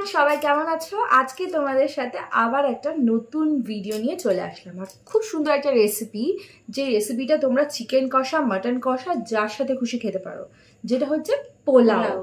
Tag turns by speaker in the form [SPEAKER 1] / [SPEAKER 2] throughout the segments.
[SPEAKER 1] Everyone, সবাই কেমন আছো? আজকে তোমাদের সাথে আবার একটা নতুন ভিডিও নিয়ে চলে আসলাম। আর খুব সুন্দর একটা রেসিপি, যে রেসিপিটা তোমরা চিকেন কষা, মাটন কষা যার সাথে খুশি খেতে পারো, যেটা হচ্ছে পোলাও।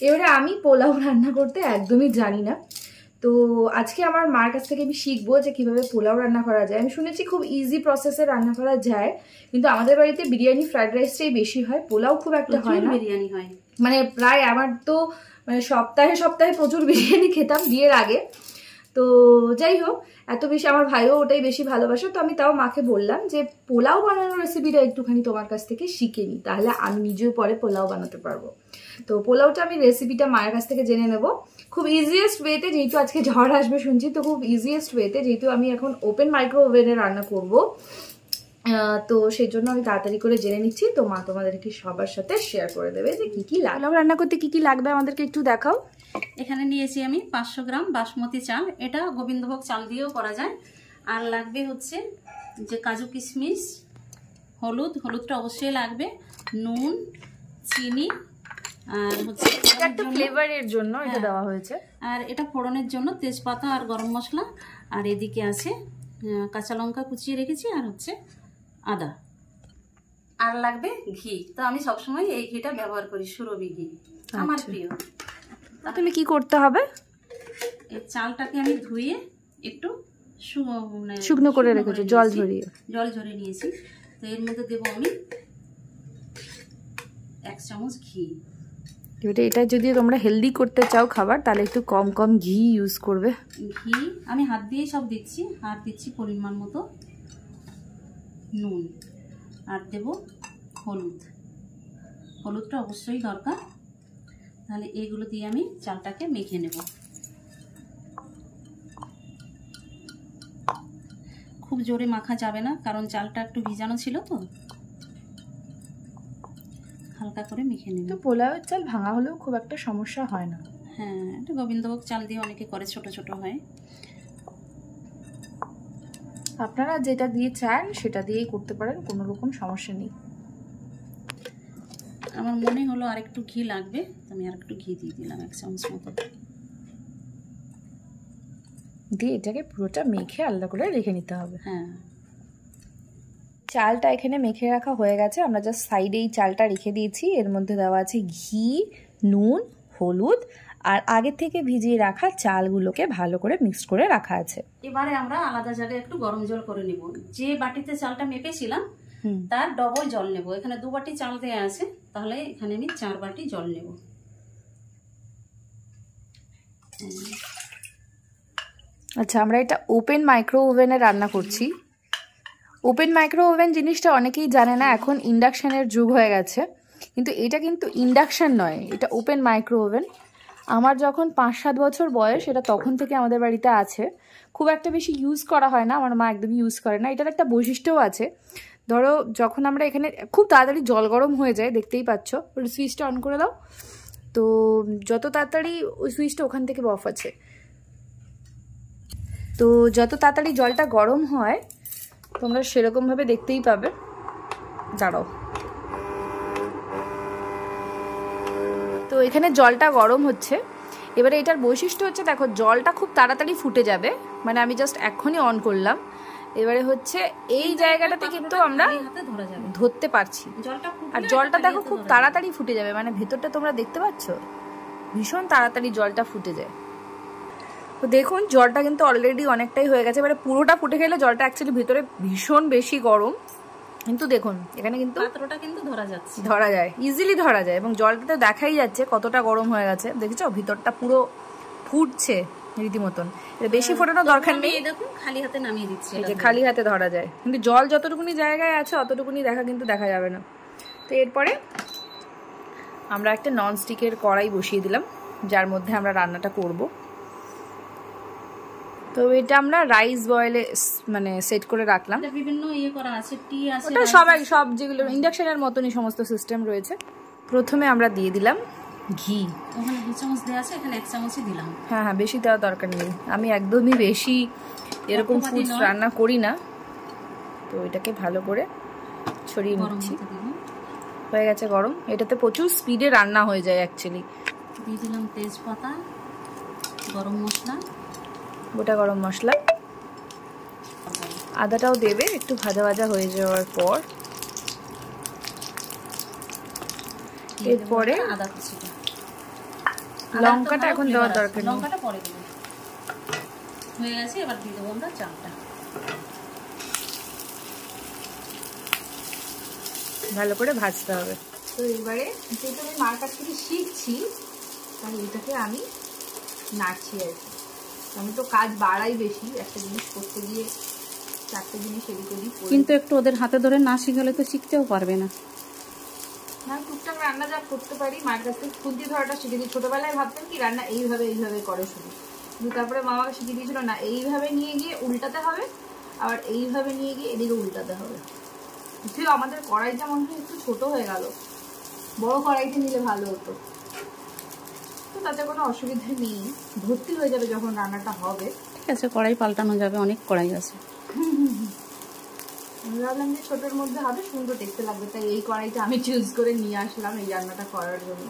[SPEAKER 1] এবারে আমি পোলাও রান্না করতে একদমই জানি না, তো আজকে আমার মার কাছ থেকে আমি শিখবো যে কিভাবে পোলাও রান্না করা যায়। আমি শুনেছি খুব ইজি প্রসেসে রান্না করা যায়, কিন্তু আমাদের বাড়িতে বিরিয়ানি, ফ্রাইড রাইসটাই বেশি হয়, পোলাও খুব একটা হয় না।
[SPEAKER 2] বিরিয়ানি হয়
[SPEAKER 1] মানে প্রায় আমার তো মানে সপ্তাহে সপ্তাহে প্রচুর বিরিয়ানি খেতাম বিয়ের আগে। তো যাই হোক, এত বেশি আমার ভাইও ওটাই বেশি ভালোবাসে, তো আমি তাও মাকে বললাম যে পোলাও বানানোর রেসিপিটা একটুখানি তোমার কাছ থেকে শিখে নিই, তাহলে আমি নিজেও পরে পোলাও বানাতে পারবো। তো পোলাওটা আমি রেসিপিটা মায়ের কাছ থেকে জেনে নেব খুব ইজিয়েস্ট ওয়েতে, যেহেতু আজকে ঝড় আসবে শুনছি, তো খুব ইজিয়েস্ট ওয়েতে, যেহেতু আমি এখন ওপেন মাইক্রো ওভেনে রান্না করব, তো সেই জন্য আমি তাড়াতাড়ি করে জেনে নিচ্ছি। তো মা তোমাদেরকে সবার সাথে শেয়ার করে দেবে যে কি কি লাগবে, রান্না করতে কি কি লাগবে আমাদেরকে একটু দেখাও।
[SPEAKER 2] এখানে নিয়েছি আমি 500 গ্রাম বাসমতি চাল, এটা গোবিন্দভোগ চাল দিয়েও করা যায়। আর লাগবে হচ্ছে যে কাজু কিশমিশ, হলুদটা অবশ্যই লাগবে, নুন, চিনি, আর হচ্ছে
[SPEAKER 1] একটা ফ্লেভারের জন্য এটা দেওয়া হয়েছে, আর
[SPEAKER 2] এটা ফোড়নের জন্য তেজপাতা আর গরম মশলা। আর এদিকে আছে কাঁচা লঙ্কা কুচিয়ে রেখেছি, আর হচ্ছে আদা। আর লাগবে ঘি, তো আমি সবসময় এই ঘিটা ব্যবহার করি, সুরভি ঘি, আমার প্রিয়।
[SPEAKER 1] তুমি কি করতে হবে,
[SPEAKER 2] এই চালটাকে আমি ধুয়ে একটু
[SPEAKER 1] শুকনো করে রেখেছো, জল ঝরিয়ে
[SPEAKER 2] নিয়েছি। তো এর মধ্যে দেবো আমি 1 চামচ ঘি।
[SPEAKER 1] এটা যদি তোমরা হেলদি করতে চাও খাবার, তাহলে একটু কম কম ঘি ইউজ করবে।
[SPEAKER 2] ঘি আমি হাত দিয়ে সব দিচ্ছি, আর দিচ্ছি পরিমাণ মতো নুন, আর দেব হলুদটা অবশ্যই দরকার। তাহলে এইগুলো দিয়ে আমি চালটাকে মেখে নেব। খুব জোরে মাখা যাবে না, কারণ চালটা একটু ভিজানো ছিল, তো হালকা করে মেখে নেব।
[SPEAKER 1] তো পোলাওয়ের চাল ভাঙা হলেও খুব একটা সমস্যা হয় না।
[SPEAKER 2] হ্যাঁ, এটা গোবিন্দভোগ চাল দিয়ে অনেকে করে, ছোট ছোট হয়।
[SPEAKER 1] আপনারা যেটা দিয়ে চান সেটা দিয়েই করতে পারেন, কোনো রকম সমস্যা নেই।
[SPEAKER 2] আমার মনে হলো আর একটু ঘি লাগবে, আমি আর একটু ঘি দিয়ে দিলাম 1 চামচ মতো,
[SPEAKER 1] দিয়ে এটাকে পুরোটা মেখে আলাদা করে রেখে নিতে হবে।
[SPEAKER 2] হ্যাঁ,
[SPEAKER 1] চালটা এখানে মেখে রাখা হয়ে গেছে, আমরা জাস্ট সাইডে এই চালটা রেখে দিয়েছি। এর মধ্যে দেওয়া আছে ঘি, নুন, হলুদ, আর আগে থেকে ভিজিয়ে রাখা চালগুলোকে ভালো করে মিক্স করে রাখা আছে।
[SPEAKER 2] এবারে আমরা আলাদা জায়গায় একটু গরম জল করে নেব। যে বাটিতে চালটা মেপেছিলাম তার ডবল জল নেব। এখানে 2 বাটি চাল দেয়া আছে, তাহলে এখানে আমি 4 বাটি জল নেব।
[SPEAKER 1] আচ্ছা, আমরা এটা ওপেন মাইক্রো ওভেনে রান্না করছি। ওপেন মাইক্রো ওভেন জিনিসটা অনেকেই জানে না, এখন ইন্ডাকশানের যুগ হয়ে গেছে, কিন্তু এটা কিন্তু ইন্ডাকশান নয়, এটা ওপেন মাইক্রো ওভেন। আমার যখন 5-7 বছর বয়স, এটা তখন থেকে আমাদের বাড়িতে আছে। খুব একটা বেশি ইউজ করা হয় না, আমার মা একদমই ইউজ করে না। এটার একটা বৈশিষ্ট্যও আছে, ধরো যখন আমরা এখানে খুব তাড়াতাড়ি জল গরম হয়ে যায়, দেখতেই পাচ্ছ, ওই সুইচটা অন করে দাও, তো যত তাড়াতাড়ি ওই সুইচটা ওখান থেকে অফ আছে, তো যত তাড়াতাড়ি জলটা গরম হয় তোমরা সেরকমভাবে দেখতেই পাবে। দাঁড়াও, তো এখানে জলটা গরম হচ্ছে। এবারে এটার বৈশিষ্ট্য হচ্ছে, দেখো জলটা খুব তাড়াতাড়ি ফুটে যাবে, মানে আমি জাস্ট এখনই অন করলাম। এবারে হচ্ছে এই জায়গাটাতে কিন্তু আমরা ধরতে পারছি, আর জলটা দেখো খুব তাড়াতাড়ি ফুটে যাবে, মানে ভেতরটা তোমরা দেখতে পাচ্ছ, ভীষণ তাড়াতাড়ি জলটা ফুটে যায়। তো দেখুন জলটা কিন্তু অলরেডি অনেকটাই হয়ে গেছে। এবারে পুরোটা ফুটে গেলে জলটা অ্যাকচুয়ালি ভিতরে ভীষণ বেশি গরম, কিন্তু দেখুন এখানে কিন্তু
[SPEAKER 2] পাত্রটা কিন্তু
[SPEAKER 1] ধরা যায়, ইজিলি ধরা যায়, এবং জলটাতে দেখাই যাচ্ছে কতটা গরম হয়ে গেছে। দেখেছো ভিতরটা পুরো ফুটছে রীতিমতন। বেশি ফোটানোর দরকার নেই,
[SPEAKER 2] দেখুন খালি হাতে নামিয়ে দিচ্ছি,
[SPEAKER 1] এই যে খালি হাতে ধরা যায়, কিন্তু জল যতটুকুনি জায়গায় আছে অতটুকুনি কিন্তু দেখা যাবে না। তো এরপরে আমরা একটা ননস্টিকের কড়াই বসিয়ে দিলাম, যার মধ্যে আমরা রান্নাটা করব। তো এটা আমরা রাইস বয়েলে মানে সেট করে রাখলাম,
[SPEAKER 2] বিভিন্ন ইয়ে করা আছে, টি আছে,
[SPEAKER 1] ওটা সব যেগুলো ইন্ডাকশনের মতনই সমস্ত সিস্টেম রয়েছে। প্রথমে আমরা দিয়ে দিলাম ঘি,
[SPEAKER 2] ওখানে 2 চামচ দেওয়া আছে, এখানে 1 চামচই দিলাম।
[SPEAKER 1] হ্যাঁ, বেশি দেওয়ার দরকার নেই, আমি একদমই বেশি এরকম ফুড রান্না করি না। তো এটাকে ভালো করে ছড়িয়ে নিচ্ছি। হয়ে গেছে গরম, এটাতে প্রচুর স্পিডে রান্না হয়ে যায় অ্যাকচুয়ালি।
[SPEAKER 2] দিয়ে দিলাম তেজপাতা, গরম মশলা,
[SPEAKER 1] গোটা গরম মশলা, আদাটাও দেবে একটু ভাজা ভাজা হয়ে যাওয়ার পর। এরপরে
[SPEAKER 2] আদা কুচিটা,
[SPEAKER 1] লঙ্কাটা এখন দেওয়ার দরকার নেই,
[SPEAKER 2] লঙ্কাটা পরে দেবো। হয়ে গেছে, এবার দিয়ে দেবো আমরা চালটা।
[SPEAKER 1] ভালো করে ভাজতে হবে। তো এবারে যেহেতু আমি মার কাছ থেকে শিখছি, তাই এটাকে আমি নাড়ছি আর কি। আমি তো কাজ বাড়াই বেশি, একটা জিনিস করতে গিয়ে 4টে জিনিস এদিক ওদিক।
[SPEAKER 2] কিন্তু একটু ওদের হাতে ধরে না শিখালে তো শিখতেও পারবে না।
[SPEAKER 1] না, টুকটাক রান্না যা করতে পারি মার কাছ থেকে খুন্তি ধরাটা শিখেছি। ছোটবেলায় ভাবতাম কি রান্না এইভাবে এইভাবে করে শুধু, কিন্তু তারপরে মা আমাকে শিখিয়ে দিয়েছিল না, এইভাবে নিয়ে গিয়ে উল্টাতে হবে, আবার এইভাবে নিয়ে গিয়ে এদিকে উল্টাতে হবে। যদিও আমাদের কড়াইটা মনে হয় একটু ছোট হয়ে গেল, বড় কড়াইতে নিলে ভালো হতো। তো তাতে কোনো অসুবিধা নেই, ভর্তি হয়ে যাবে যখন রান্নাটা হবে।
[SPEAKER 2] ঠিক আছে, কড়াই পাল্টানো যাবে, অনেক কড়াই আছে।
[SPEAKER 1] আমি ভাবলাম যে ছোটোর মধ্যে হবে, সুন্দর দেখতে লাগবে, তাই এই কড়াইটা আমি চুজ করে নিয়ে আসলাম এই রান্নাটা করার জন্য।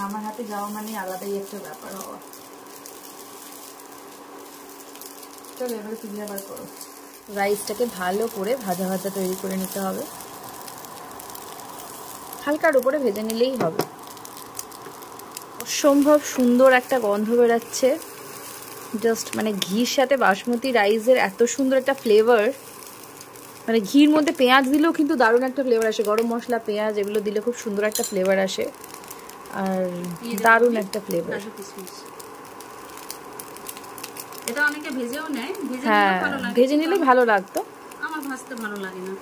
[SPEAKER 1] আমার হাতে যাওয়া মানে আলাদাই একটা ব্যাপার হওয়া। চলো এবারে তুমি আবার করো। রাইসটাকে ভালো করে ভাজা ভাজা তৈরি করে নিতে হবে, হালকার উপরে ভেজে নিলেই হবে। অসম্ভব সুন্দর একটা গন্ধ বেরাচ্ছে, জাস্ট মানে ঘির সাথে বাসমতি রাইসের এত সুন্দর একটা ফ্লেভার। মানে ঘির মধ্যে পেঁয়াজ দিলেও কিন্তু দারুণ একটা ফ্লেভার আসে, গরম মশলা পেঁয়াজ এগুলো দিলে খুব সুন্দর একটা ফ্লেভার আসে, আর দারুণ একটা ফ্লেভার।
[SPEAKER 2] এটা অনেকে ভেজেও নেয়,
[SPEAKER 1] হ্যাঁ ভেজে নিলে ভালো লাগতো,
[SPEAKER 2] আমার ভাজতে ভালো লাগে না।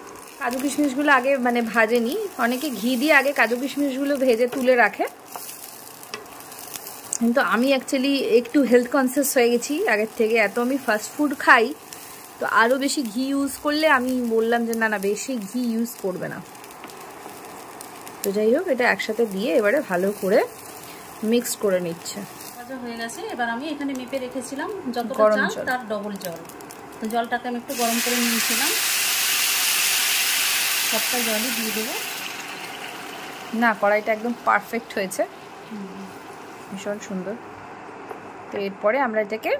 [SPEAKER 1] কাজু কিশমিশগুলো আগে মানে ভাজেনি, অনেকে ঘি দিয়ে আগে কাজু কিশমিশগুলো ভেজে তুলে রাখে, কিন্তু আমি অ্যাকচুয়ালি একটু হেলথ কনসিয়াস হয়ে গেছি আগের থেকে। এত আমি ফাস্ট ফুড খাই, তো আরও বেশি ঘি ইউজ করলে আমি বললাম যে না না বেশি ঘি ইউজ করবে না। তো যাই হোক, এটা একসাথে দিয়ে এবারে ভালো করে মিক্স করে নিচ্ছে।
[SPEAKER 2] ভাজা হয়ে গেছে, এবার আমি এখানে মেপে রেখেছিলাম যতটা চাল তার ডবল জল। তো জলটাকে আমি একটু গরম করে নিয়েছিলাম, সবটা জলই দিয়ে দেবো।
[SPEAKER 1] না, কড়াইটা একদম পারফেক্ট হয়েছে, ভীষণ সুন্দর। তো এরপরে আমরা এটাকে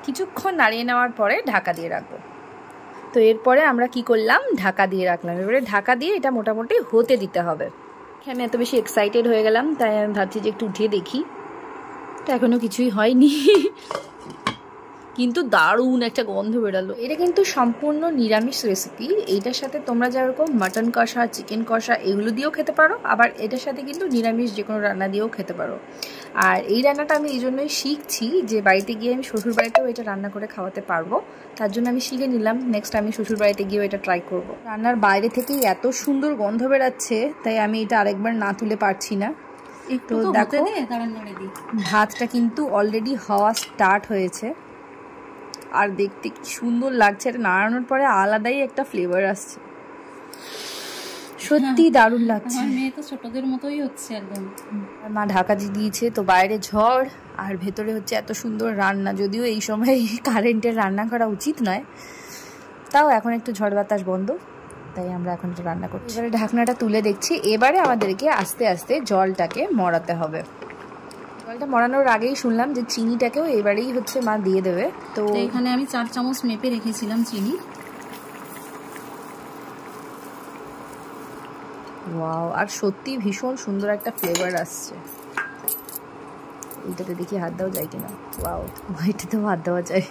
[SPEAKER 1] কিছুক্ষণ নাড়িয়ে নেওয়ার পরে ঢাকা দিয়ে রাখবো। তো এরপরে আমরা কি করলাম, ঢাকা দিয়ে রাখলাম। এবারে ঢাকা দিয়ে এটা মোটামুটি হতে দিতে হবে। আমি এত বেশি এক্সাইটেড হয়ে গেলাম, তাই আমি ভাবছি যে একটু উঠিয়ে দেখি। তো এখনো কিছুই হয়নি, কিন্তু দারুণ একটা গন্ধ বেরালো। এটা কিন্তু সম্পূর্ণ নিরামিষ রেসিপি। এইটার সাথে তোমরা যেরকম মাটন কষা, চিকেন কষা এগুলো দিয়েও খেতে পারো, আবার এটার সাথে কিন্তু নিরামিষ যে কোনো রান্না দিয়েও খেতে পারো। আর এই রান্নাটা আমি এই জন্যই শিখছি যে বাড়িতে গিয়ে আমি শ্বশুর বাড়িতেও এটা রান্না করে খাওয়াতে পারবো, তার জন্য আমি শিখে নিলাম। নেক্সট আমি শ্বশুর বাড়িতে গিয়েও এটা ট্রাই করবো। রান্নার বাইরে থেকেই এত সুন্দর গন্ধ বেরাচ্ছে, তাই আমি এটা আরেকবার না তুলে পারছি না। তো দেখো ভাতটা কিন্তু অলরেডি হওয়া স্টার্ট হয়েছে, আর দেখতে কি সুন্দর লাগছে। এটা নাড়ানোর পরে আলাদাই একটা ফ্লেভার আসছে, সত্যি দারুণ লাগছে।
[SPEAKER 2] মেয়ে তো ছোটদের মতোই হচ্ছে একদম।
[SPEAKER 1] মা ঢাকা দিয়ে দিয়েছে, তো বাইরে ঝড় আর ভেতরে হচ্ছে এত সুন্দর রান্না। যদিও এই সময় কারেন্টের রান্না করা উচিত নয়, তাও এখন একটু ঝড় বাতাস বন্ধ, তাই আমরা এখন একটু রান্না করছি। এবারে ঢাকনাটা তুলে দেখছি, এবারে আমাদেরকে আস্তে আস্তে জলটাকে মরাতে হবে। জলটা মরানোর আগেই শুনলাম যে চিনিটাকেও এবারেই হচ্ছে মা দিয়ে দেবে। তো
[SPEAKER 2] এখানে আমি 4 চামচ মেপে রেখেছিলাম চিনি।
[SPEAKER 1] ওয়াও, আর সত্যি ভীষণ সুন্দর একটা ফ্লেভার আসছে। এইটাতে দেখি হাত দেওয়া যায় কিনা। ওয়াও, এটাতেও হাত দেওয়া যায়।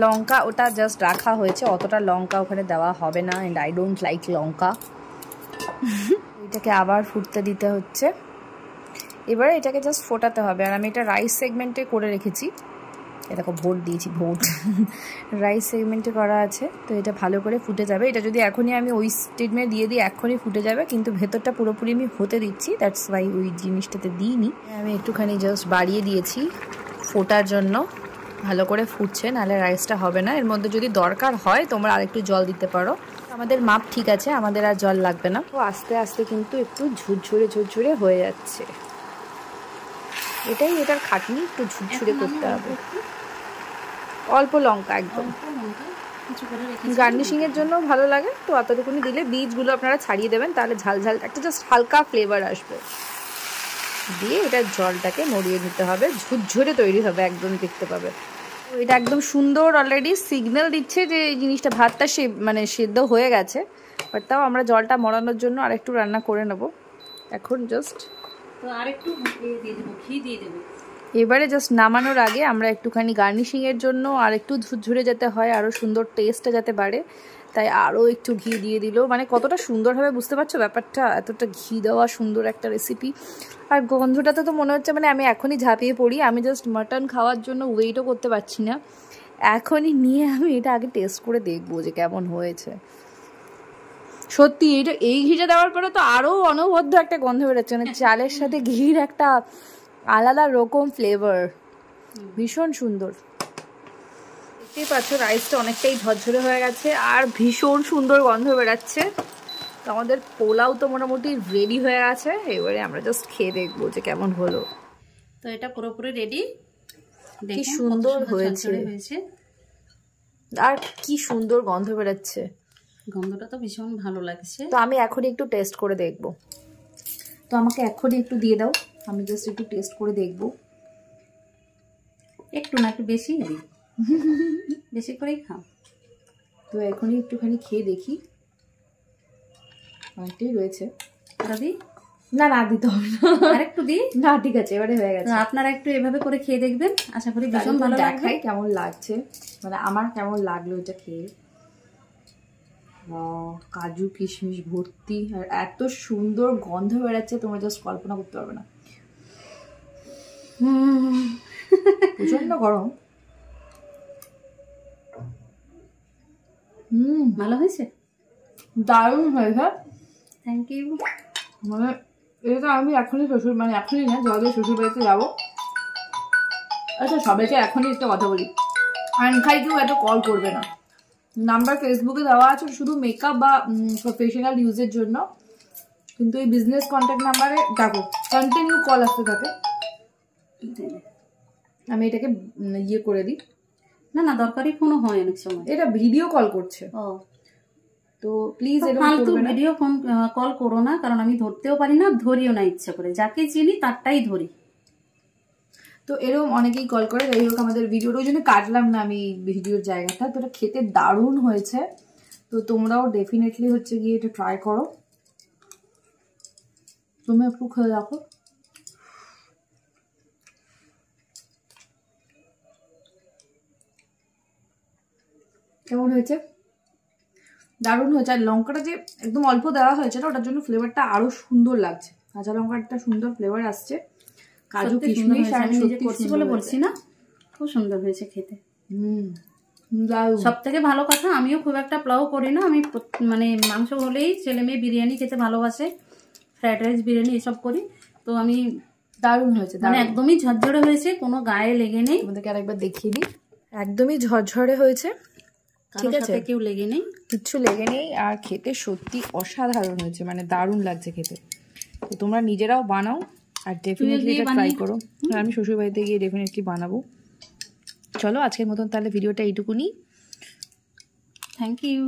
[SPEAKER 1] লঙ্কা ওটা জাস্ট রাখা হয়েছে, অতটা লঙ্কা ওখানে দেওয়া হবে না, এন্ড আই ডোন্ট লাইক লঙ্কা। এটাকে আবার ফুটতে দিতে হচ্ছে। এবারে এটাকে জাস্ট ফোটাতে হবে। আর আমি এটা রাইস সেগমেন্টে করে রেখেছি, এটাকে ভোট দিয়েছি, ভোট রাইস সেগমেন্টে করা আছে। তো এটা ভালো করে ফুটে যাবে। এটা যদি এখনই আমি ওই স্টেজমে দিয়ে দিই এখনই ফুটে যাবে, কিন্তু ভেতরটা পুরোপুরি আমি হতে দিচ্ছি, দ্যাটস ওয়াই ওই জিনিসটাতে দিইনি। আমি একটুখানি জাস্ট বাড়িয়ে দিয়েছি ফোটার জন্য। ভালো করে ফুটছে, নাহলে রাইসটা হবে না। এর মধ্যে যদি দরকার হয় তোমরা আরেকটু জল দিতে পারো, আমাদের মাপ ঠিক আছে, আমাদের আর জল লাগবে না। তো আস্তে আস্তে কিন্তু একটু ঝুরঝুরে ঝুরঝুরে হয়ে যাচ্ছে। এটাই এটার খাটনি, একটু ঝুরঝুরে করতে হবে। অল্প লঙ্কা, একদম
[SPEAKER 2] কিছু করে রেখেছি।
[SPEAKER 1] গার্নিশিংয়ের জন্য ভালো লাগে, তো অতটুকুনি দিলে বীজগুলো আপনারা ছাড়িয়ে দেবেন, তাহলে ঝাল ঝাল একটা জাস্ট হালকা ফ্লেভার আসবে। দিয়ে এটা জলটাকে নড়িয়ে নিতে হবে, ঝুরঝুরে তৈরি হবে একদম, দেখতে পাবে। তো এটা একদম সুন্দর অলরেডি সিগন্যাল দিচ্ছে যে এই জিনিসটা ভাতটা মানে সেদ্ধ হয়ে গেছে। বাট তাও আমরা জলটা মরানোর জন্য আরেকটু রান্না করে নেব এখন জাস্ট।
[SPEAKER 2] তো আরেকটু দিয়ে দেবো, ঘি দিয়ে দেবো।
[SPEAKER 1] এবারে জাস্ট নামানোর আগে আমরা একটুখানি গার্নিশিংয়ের জন্য আর একটু ঝুরঝুরে যেতে হয়, আরও সুন্দর টেস্টটা যাতে বাড়ে, তাই আরও একটু ঘি দিয়ে দিল। মানে কতটা সুন্দর হবে বুঝতে পারছো ব্যাপারটা, এতটা ঘি দেওয়া সুন্দর একটা রেসিপি। আর গন্ধটাতে তো মনে হচ্ছে মানে আমি এখনই ঝাঁপিয়ে পড়ি। আমি জাস্ট মাটন খাওয়ার জন্য ওয়েটও করতে পারছি না, এখনই নিয়ে আমি এটা আগে টেস্ট করে দেখবো যে কেমন হয়েছে। সত্যি এটা এই ঘিটা দেওয়ার পরে তো আরও অনবদ্য একটা গন্ধ বেরোচ্ছে, মানে চালের সাথে ঘির একটা আলাদা রকম ফ্লেভার, ভীষণ সুন্দর। দেখতেই পাচ্ছ রাইসটা অনেকটাই ঝরঝরে হয়ে গেছে আর ভীষণ সুন্দর গন্ধ বেরাচ্ছে। তো আমাদের পোলাও তো মোটামুটি রেডি হয়ে গেছে, এবারে আমরা জাস্ট খেয়ে দেখবো যে কেমন হলো।
[SPEAKER 2] তো এটা পুরোপুরি রেডি,
[SPEAKER 1] কি সুন্দর হয়েছে আর কি সুন্দর গন্ধ বেরাচ্ছে,
[SPEAKER 2] গন্ধটা তো ভীষণ ভালো লাগছে।
[SPEAKER 1] তো আমি এখনই একটু টেস্ট করে দেখবো, তো আমাকে এখনই একটু দিয়ে দাও, আমি জাস্ট একটু টেস্ট করে দেখবো।
[SPEAKER 2] একটু না একটু বেশি দিই, বেশি করেই খাও।
[SPEAKER 1] তো এখনই একটুখানি খেয়ে দেখি, অনেকটাই রয়েছে।
[SPEAKER 2] দাদি
[SPEAKER 1] না না দিতে হবে না,
[SPEAKER 2] আরেকটু দিই
[SPEAKER 1] না ঠিক আছে এবারে হয়ে গেছে।
[SPEAKER 2] আপনারা একটু এভাবে করে খেয়ে দেখবেন, আশা করি ভীষণ ভালো লাগবে।
[SPEAKER 1] কেমন লাগছে মানে আমার কেমন লাগলো এটা খেয়ে। কাজু কিশমিশ ভর্তি আর এত সুন্দর গন্ধ বেড়াচ্ছে, তোমরা জাস্ট কল্পনা করতে পারবে না। প্রচন্ড গরম।
[SPEAKER 2] ভালো হয়েছে,
[SPEAKER 1] দারুণ হয়েছে,
[SPEAKER 2] থ্যাংক ইউ।
[SPEAKER 1] মানে এটা আমি এখনই মানে এখনই না, জলে শ্বশুর বাড়িতে যাবো। আচ্ছা সবাইকে এখনই একটা কথা বলি, খাই কেউ এত কল করবে না, নাম্বার ফেসবুকে দেওয়া আছে শুধু মেকআপ বা প্রফেশনাল ইউজের জন্য, কিন্তু এই বিজনেস কন্ট্যাক্ট নাম্বারে দেখো কন্টিনিউ কল আসতে থাকে। আমি এটাকে ইয়ে করে দিই।
[SPEAKER 2] না না দরকারি ফোনও হয় অনেক সময়,
[SPEAKER 1] এটা ভিডিও কল করছে। তো প্লিজ
[SPEAKER 2] ফালতু ভিডিও ফোন কল করো না, কারণ আমি ধরতেও পারি না, ধরিও না ইচ্ছা করে, যাকে চিনি তারটাই ধরি।
[SPEAKER 1] তো এরকম অনেকেই কল করে। যাই হোক আমাদের ভিডিওটা ওই জন্য কাটলাম না আমি ভিডিওর জায়গাটা। তো এটা খেতে দারুণ হয়েছে, তো তোমরাও ডেফিনেটলি হচ্ছে গিয়ে এটা ট্রাই করো। তুমি একটু খেয়ে দেখো, কেমন হয়েছে। দারুণ হয়েছে, আর লঙ্কাটা যে একদম অল্প দেওয়া হয়েছে না, ওটার জন্য ফ্লেভারটা আরো সুন্দর লাগছে। কাঁচা লঙ্কার একটা সুন্দর ফ্লেভার আসছে, কাজু কিশমিশ আর
[SPEAKER 2] করছি বলে বলছি না, খুব সুন্দর হয়েছে খেতে।
[SPEAKER 1] সব
[SPEAKER 2] থেকে ভালো কথা, আমিও খুব একটা পোলাও করি না, আমি মানে মাংস হলেই ছেলে মেয়ে বিরিয়ানি খেতে ভালোবাসে, ফ্রাইড রাইস বিরিয়ানি এসব করি। তো আমি
[SPEAKER 1] দারুণ হয়েছে,
[SPEAKER 2] মানে একদমই ঝরঝরে হয়েছে, কোনো গায়ে লেগে নেই।
[SPEAKER 1] তোমাদেরকে আরেকবার দেখিয়ে দিই, একদমই ঝরঝরে হয়েছে, ঠিক আছে,
[SPEAKER 2] কেউ লেগে নেই,
[SPEAKER 1] কিচ্ছু লেগে নেই। আর খেতে সত্যি অসাধারণ হয়েছে, মানে দারুণ লাগছে খেতে। তো তোমরা নিজেরাও বানাও আর ডেফিনেটলি এটা ট্রাই করো। আমি শ্বশুর বাড়িতে গিয়ে ডেফিনেটলি বানাবো। চলো আজকের মতন তাহলে ভিডিওটা এইটুকুনি,
[SPEAKER 2] থ্যাংক ইউ।